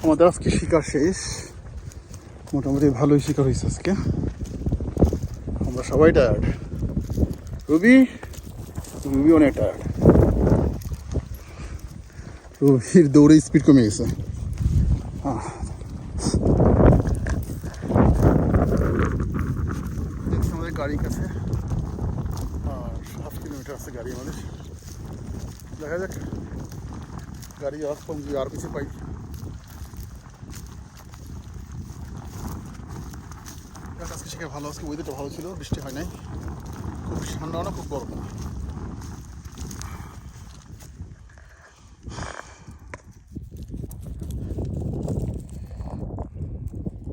আমাদের আজকে শিকার শেষ, মোটামুটি ভালোই শিকার হয়েছে আজকে। আমরা সবাই টায়ার্ড, রবি অনেক টায়ার্ড। রবির দৌড়ে স্পিড কমে গেছে। আমাদের গাড়ির কাছে আর 7 কিলোমিটার আছে গাড়ি আমাদের। দেখা যাক গাড়ি আসতাম যদি আর কিছু পাই। আজকে শিখে ভালো, আজকে ওয়েদারটা ভালো ছিল, বৃষ্টি হয় নাই, খুব ঠান্ডাও না খুব গরম না।